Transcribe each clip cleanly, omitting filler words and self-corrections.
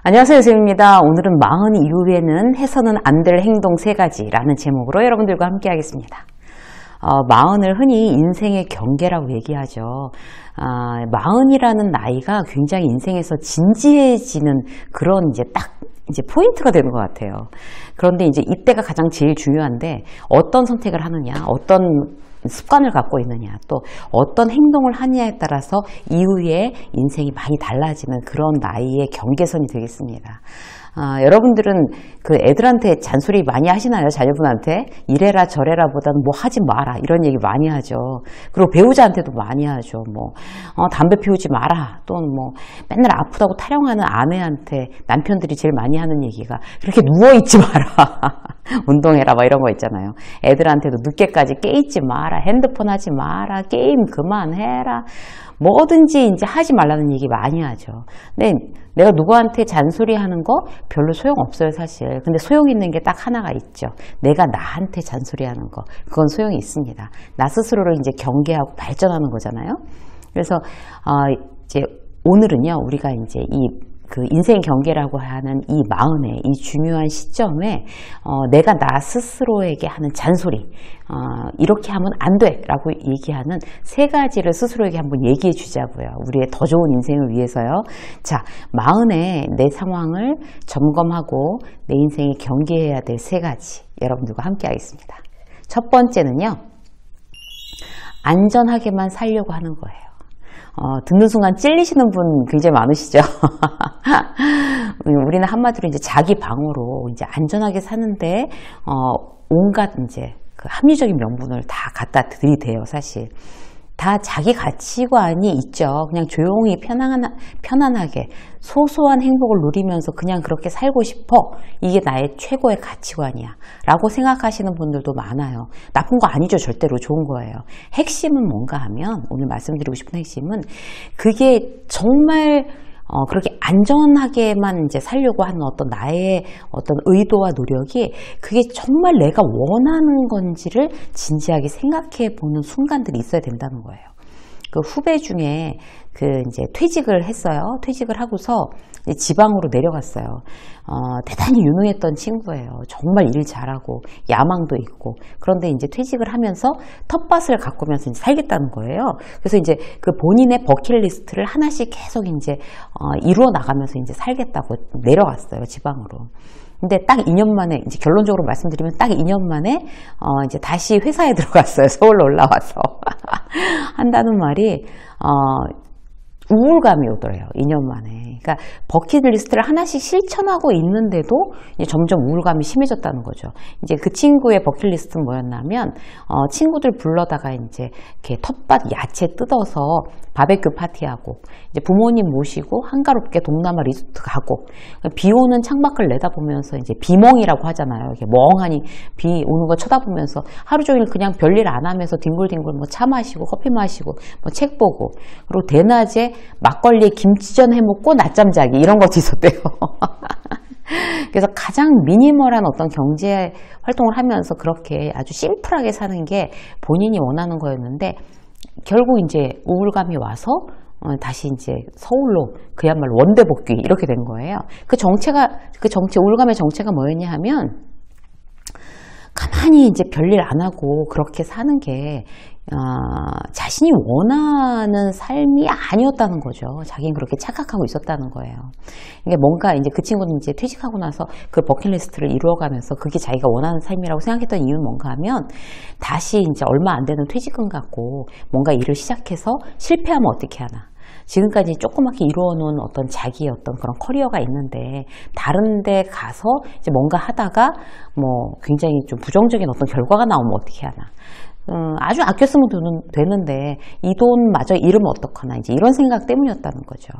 안녕하세요, 쌤입니다. 오늘은 40 이후에는 해서는 안 될 행동 3가지라는 제목으로 여러분들과 함께 하겠습니다. 40을 흔히 인생의 경계라고 얘기하죠. 40이라는 나이가 굉장히 인생에서 진지해지는 그런 이제 포인트가 되는 것 같아요. 그런데 이제 이때가 가장 제일 중요한데 어떤 선택을 하느냐, 어떤 습관을 갖고 있느냐, 또 어떤 행동을 하느냐에 따라서 이후에 인생이 많이 달라지는 그런 나이의 경계선이 되겠습니다. 여러분들은 그 애들한테 잔소리 많이 하시나요? 자녀분한테? 이래라 저래라 보다는 뭐 하지 마라 이런 얘기 많이 하죠. 그리고 배우자한테도 많이 하죠. 담배 피우지 마라, 또는 맨날 아프다고 타령하는 아내한테 남편들이 제일 많이 하는 얘기가 그렇게 누워있지 마라. 운동해라 이런 거 있잖아요. 애들한테도 늦게까지 깨있지 마라, 핸드폰 하지 마라, 게임 그만해라, 뭐든지 이제 하지 말라는 얘기 많이 하죠. 근데 내가 누구한테 잔소리하는 거 별로 소용없어요, 사실. 근데 소용 있는 게 딱 하나가 있죠. 내가 나한테 잔소리하는 거, 그건 소용이 있습니다. 나 스스로를 이제 경계하고 발전하는 거잖아요. 그래서 이제 오늘은요, 우리가 이제 그 인생 경계라고 하는 이 40의 이 중요한 시점에 내가 나 스스로에게 하는 잔소리, 이렇게 하면 안 돼 라고 얘기하는 3가지를 스스로에게 한번 얘기해 주자고요. 우리의 더 좋은 인생을 위해서요. 자, 40의 내 상황을 점검하고 내 인생에 경계해야 될 3가지 여러분들과 함께 하겠습니다. 첫 번째는요, 안전하게만 살려고 하는 거예요. 듣는 순간 찔리시는 분 굉장히 많으시죠? 우리는 한마디로 이제 자기 방어로 이제 안전하게 사는데, 온갖 이제 그 합리적인 명분을 다 갖다 들이대요, 사실. 다 자기 가치관이 있죠. 그냥 조용히 편안하게 소소한 행복을 누리면서 그냥 그렇게 살고 싶어. 이게 나의 최고의 가치관이야 라고 생각하시는 분들도 많아요. 나쁜 거 아니죠. 절대로 좋은 거예요. 핵심은 뭔가 하면, 오늘 말씀드리고 싶은 핵심은 그게 정말 그렇게 안전하게만 이제 살려고 하는 어떤 나의 어떤 의도와 노력이 그게 정말 내가 원하는 건지를 진지하게 생각해 보는 순간들이 있어야 된다는 거예요. 그 후배 중에 이제 퇴직을 했어요. 퇴직을 하고서 지방으로 내려갔어요. 대단히 유능했던 친구예요. 정말 일 잘하고 야망도 있고. 그런데 이제 퇴직을 하면서 텃밭을 가꾸면서 이제 살겠다는 거예요. 그래서 이제 그 본인의 버킷리스트를 하나씩 계속 이제 이루어 나가면서 이제 살겠다고 내려갔어요, 지방으로. 근데 딱 2년 만에, 이제 결론적으로 말씀드리면 딱 2년 만에 이제 다시 회사에 들어갔어요. 서울로 올라와서 한다는 말이 우울감이 오더래요. 2년 만에. 그러니까 버킷리스트를 하나씩 실천하고 있는데도 이제 점점 우울감이 심해졌다는 거죠. 이제 그 친구의 버킷리스트는 뭐였냐면, 친구들 불러다가 이제 이렇게 텃밭 야채 뜯어서 바베큐 파티하고, 이제 부모님 모시고 한가롭게 동남아 리조트 가고, 비 오는 창밖을 내다보면서 이제 비멍이라고 하잖아요. 이렇게 멍하니 비 오는 거 쳐다보면서 하루 종일 그냥 별일 안 하면서 뒹굴뒹굴 차 마시고 커피 마시고 책 보고, 그리고 대낮에 막걸리에 김치전 해먹고 낮잠 자기, 이런 것도 있었대요. 그래서 가장 미니멀한 어떤 경제 활동을 하면서 그렇게 아주 심플하게 사는 게 본인이 원하는 거였는데, 결국 이제 우울감이 와서 다시 이제 서울로 그야말로 원대 복귀 이렇게 된 거예요. 우울감의 정체가 뭐였냐 하면, 가만히 이제 별일 안 하고 그렇게 사는 게 자신이 원하는 삶이 아니었다는 거죠. 자기는 그렇게 착각하고 있었다는 거예요. 이게 뭔가 이제 그 친구는 이제 퇴직하고 나서 그 버킷리스트를 이루어가면서 그게 자기가 원하는 삶이라고 생각했던 이유는 뭔가 하면, 다시 이제 얼마 안 되는 퇴직금 갖고 뭔가 일을 시작해서 실패하면 어떻게 하나. 지금까지 조그맣게 이루어놓은 어떤 자기의 어떤 그런 커리어가 있는데, 다른 데 가서 이제 뭔가 하다가 굉장히 좀 부정적인 어떤 결과가 나오면 어떻게 하나. 아주 아껴 쓰면 되는데 이 돈마저 잃으면 어떡하나, 이제 이런 생각 때문이었다는 거죠.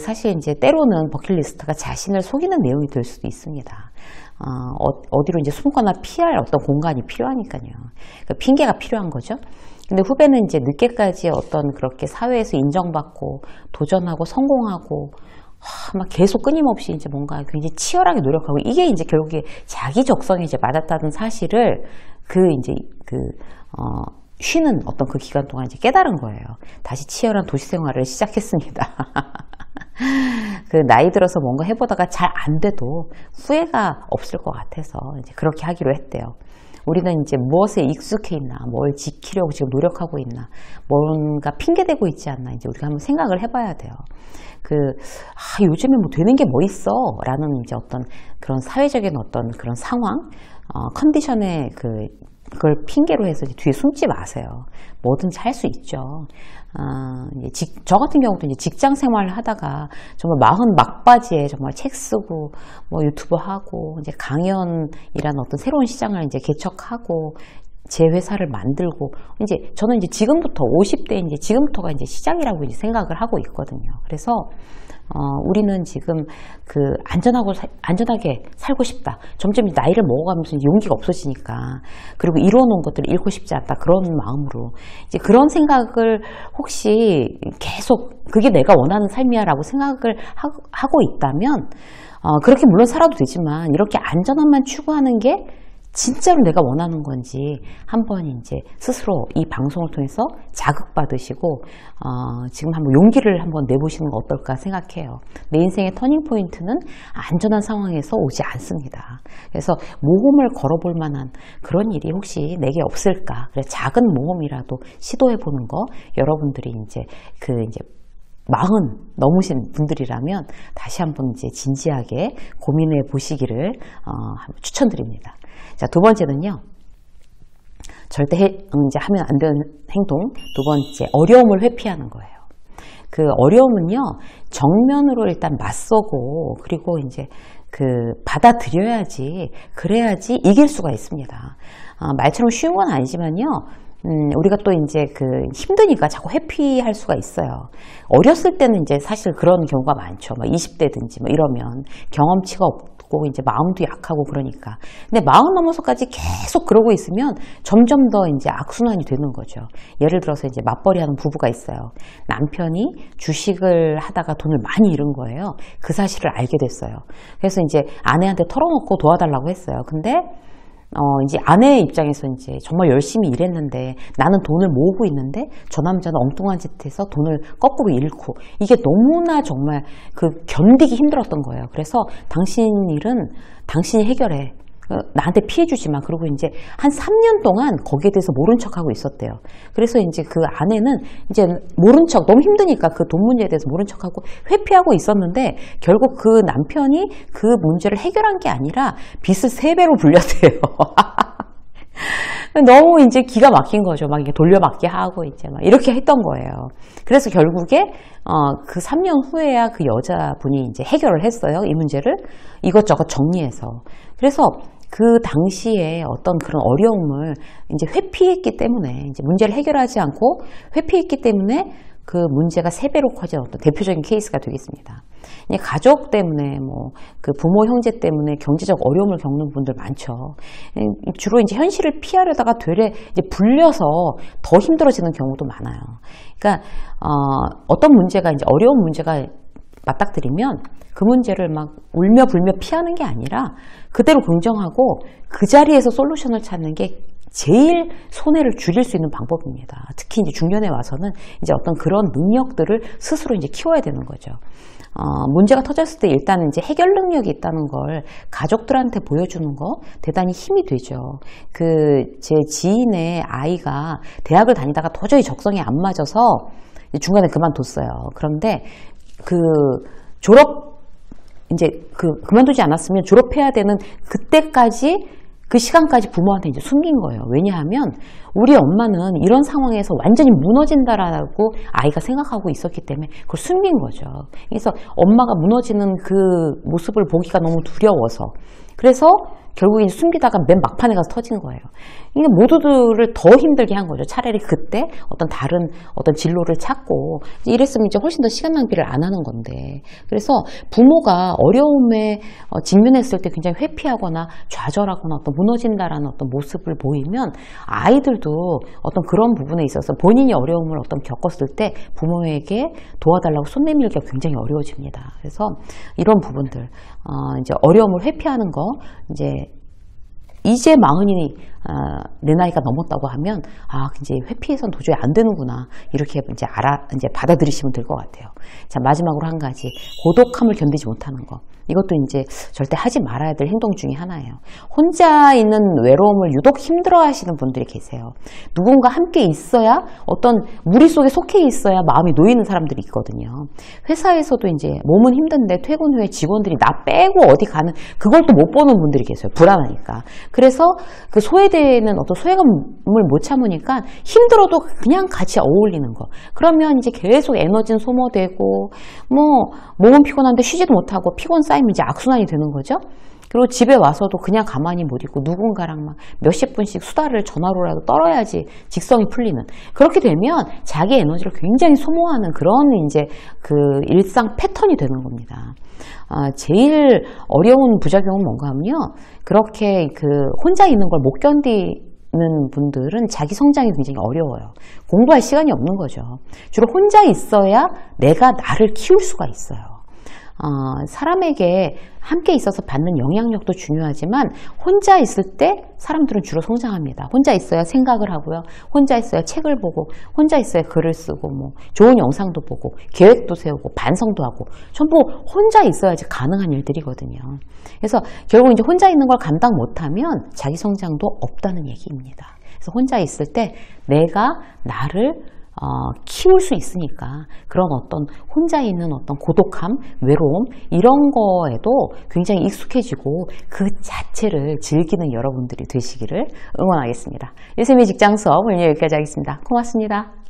사실 이제 때로는 버킷리스트가 자신을 속이는 내용이 될 수도 있습니다. 어디로 이제 숨거나 피할 어떤 공간이 필요하니까요. 핑계가 필요한 거죠. 근데 후배는 이제 늦게까지 어떤 그렇게 사회에서 인정받고 도전하고 성공하고 막 계속 끊임없이 이제 뭔가 굉장히 치열하게 노력하고, 이게 이제 결국에 자기 적성에 이제 맞았다는 사실을 쉬는 어떤 그 기간 동안 이제 깨달은 거예요. 다시 치열한 도시 생활을 시작했습니다. 그 나이 들어서 뭔가 해보다가 잘 안 돼도 후회가 없을 것 같아서 이제 그렇게 하기로 했대요. 우리는 이제 무엇에 익숙해 있나, 뭘 지키려고 지금 노력하고 있나, 뭔가 핑계대고 있지 않나, 이제 우리가 한번 생각을 해봐야 돼요. 요즘에 뭐 되는 게 뭐 있어? 라는 이제 어떤 그런 사회적인 어떤 그런 상황, 컨디션에 그걸 핑계로 해서 뒤에 숨지 마세요. 뭐든지 할 수 있죠. 저 같은 경우도 이제 직장 생활을 하다가 정말 40 막바지에 정말 책 쓰고 뭐 유튜브 하고 이제 강연이라는 어떤 새로운 시장을 이제 개척하고 제 회사를 만들고 이제 저는 이제 지금부터 50대 이제 지금부터가 이제 시작이라고 이제 생각을 하고 있거든요. 그래서 우리는 지금 안전하게 살고 싶다. 점점 나이를 먹어가면서 용기가 없어지니까. 그리고 이뤄놓은 것들을 잃고 싶지 않다. 그런 마음으로. 이제 그런 생각을 혹시 계속 그게 내가 원하는 삶이야 라고 생각을 하고 있다면, 그렇게 물론 살아도 되지만 이렇게 안전함만 추구하는 게 진짜로 내가 원하는 건지 한번 이제 스스로 이 방송을 통해서 자극받으시고 지금 한번 용기를 한번 내보시는 거 어떨까 생각해요. 내 인생의 터닝 포인트는 안전한 상황에서 오지 않습니다. 그래서 모험을 걸어볼 만한 그런 일이 혹시 내게 없을까? 그래 작은 모험이라도 시도해 보는 거 여러분들이 이제 40 넘으신 분들이라면 다시 한번 이제 진지하게 고민해 보시기를 추천드립니다. 자, 두 번째는요. 절대 이제 하면 안 되는 행동. 두 번째, 어려움을 회피하는 거예요. 그 어려움은요. 정면으로 일단 맞서고 그리고 이제 받아들여야지 그래야지 이길 수가 있습니다. 말처럼 쉬운 건 아니지만요. 우리가 또 이제 힘드니까 자꾸 회피할 수가 있어요. 어렸을 때는 이제 사실 그런 경우가 많죠. 막 20대든지 뭐 이러면 경험치가 없고 이제 마음도 약하고 그러니까. 근데 40 넘어서까지 계속 그러고 있으면 점점 더 이제 악순환이 되는 거죠. 예를 들어서 이제 맞벌이 하는 부부가 있어요. 남편이 주식을 하다가 돈을 많이 잃은 거예요. 그 사실을 알게 됐어요. 그래서 이제 아내한테 털어놓고 도와달라고 했어요. 근데 이제 아내의 입장에서 이제 정말 열심히 일했는데 나는 돈을 모으고 있는데 저 남자는 엉뚱한 짓해서 돈을 거꾸로 잃고 이게 너무나 정말 견디기 힘들었던 거예요. 그래서 당신 일은 당신이 해결해. 나한테 피해 주지 마. 그리고 이제 한 3년 동안 거기에 대해서 모른 척하고 있었대요. 그래서 이제 그 아내는 이제 모른 척, 너무 힘드니까 그 돈 문제에 대해서 모른 척하고 회피하고 있었는데 결국 그 남편이 그 문제를 해결한 게 아니라 빚을 3배로 불렸대요. 너무 이제 기가 막힌 거죠. 막 이렇게 돌려막기 하고 이제 막 이렇게 했던 거예요. 그래서 결국에 그 3년 후에야 그 여자분이 이제 해결을 했어요. 이 문제를 이것저것 정리해서. 그래서 그 당시에 어떤 그런 어려움을 이제 회피했기 때문에 이제 문제를 해결하지 않고 회피했기 때문에 그 문제가 3배로 커진 어떤 대표적인 케이스가 되겠습니다. 가족 때문에 부모 형제 때문에 경제적 어려움을 겪는 분들 많죠. 주로 이제 현실을 피하려다가 되레 이제 불려서 더 힘들어지는 경우도 많아요. 그러니까 어떤 문제가 이제 어려운 문제가 맞닥뜨리면 그 문제를 막 울며 불며 피하는 게 아니라 그대로 긍정하고 그 자리에서 솔루션을 찾는 게 제일 손해를 줄일 수 있는 방법입니다. 특히 이제 중년에 와서는 이제 어떤 그런 능력들을 스스로 이제 키워야 되는 거죠. 문제가 터졌을 때 일단은 이제 해결 능력이 있다는 걸 가족들한테 보여주는 거 대단히 힘이 되죠. 제 지인의 아이가 대학을 다니다가 도저히 적성에 안 맞아서 중간에 그만뒀어요. 그런데 그만두지 않았으면 졸업해야 되는 그때까지 그 시간까지 부모한테 이제 숨긴 거예요. 왜냐하면 우리 엄마는 이런 상황에서 완전히 무너진다라고 아이가 생각하고 있었기 때문에 그걸 숨긴 거죠. 그래서 엄마가 무너지는 그 모습을 보기가 너무 두려워서 그래서 결국에 숨기다가 맨 막판에 가서 터진 거예요. 이게 모두들을 더 힘들게 한 거죠. 차라리 그때 어떤 다른 어떤 진로를 찾고 이랬으면 이제 훨씬 더 시간 낭비를 안 하는 건데. 그래서 부모가 어려움에 직면했을 때 굉장히 회피하거나 좌절하거나 어떤 무너진다라는 어떤 모습을 보이면 아이들도 어떤 그런 부분에 있어서 본인이 어려움을 어떤 겪었을 때 부모에게 도와달라고 손 내밀기가 굉장히 어려워집니다. 그래서 이런 부분들 이제 어려움을 회피하는 거 이제 이제 40이 내 나이가 넘었다고 하면 이제 회피해서는 도저히 안 되는구나, 이렇게 이제 받아들이시면 될 것 같아요. 자, 마지막으로 한 가지, 고독함을 견디지 못하는 거. 이것도 이제 절대 하지 말아야 될 행동 중에 하나예요. 혼자 있는 외로움을 유독 힘들어 하시는 분들이 계세요. 누군가 함께 있어야, 어떤 무리 속에 속해 있어야 마음이 놓이는 사람들이 있거든요. 회사에서도 이제 몸은 힘든데 퇴근 후에 직원들이 나 빼고 어디 가는, 그걸 또 못 보는 분들이 계세요. 불안하니까. 그래서 그 소외되는 어떤 소외감을 못 참으니까 힘들어도 그냥 같이 어울리는 거. 그러면 이제 계속 에너지는 소모되고, 몸은 피곤한데 쉬지도 못하고, 피곤 쌓이면 이제 악순환이 되는 거죠. 그리고 집에 와서도 그냥 가만히 못 있고 누군가랑 막 몇십 분씩 수다를 전화로라도 떨어야지 직성이 풀리는, 그렇게 되면 자기 에너지를 굉장히 소모하는 그런 이제 그 일상 패턴이 되는 겁니다. 제일 어려운 부작용은 뭔가 하면요, 그렇게 그 혼자 있는 걸 못 견디는 분들은 자기 성장이 굉장히 어려워요. 공부할 시간이 없는 거죠. 주로 혼자 있어야 내가 나를 키울 수가 있어요. 사람에게 함께 있어서 받는 영향력도 중요하지만, 혼자 있을 때 사람들은 주로 성장합니다. 혼자 있어야 생각을 하고요. 혼자 있어야 책을 보고, 혼자 있어야 글을 쓰고, 좋은 영상도 보고, 계획도 세우고, 반성도 하고, 전부 혼자 있어야지 가능한 일들이거든요. 그래서 결국 이제 혼자 있는 걸 감당 못하면 자기 성장도 없다는 얘기입니다. 그래서 혼자 있을 때 내가 나를 키울 수 있으니까, 그런 어떤 혼자 있는 어떤 고독함, 외로움, 이런 거에도 굉장히 익숙해지고 그 자체를 즐기는 여러분들이 되시기를 응원하겠습니다. 유쌤의 직장 수업 오늘 여기까지 하겠습니다. 고맙습니다.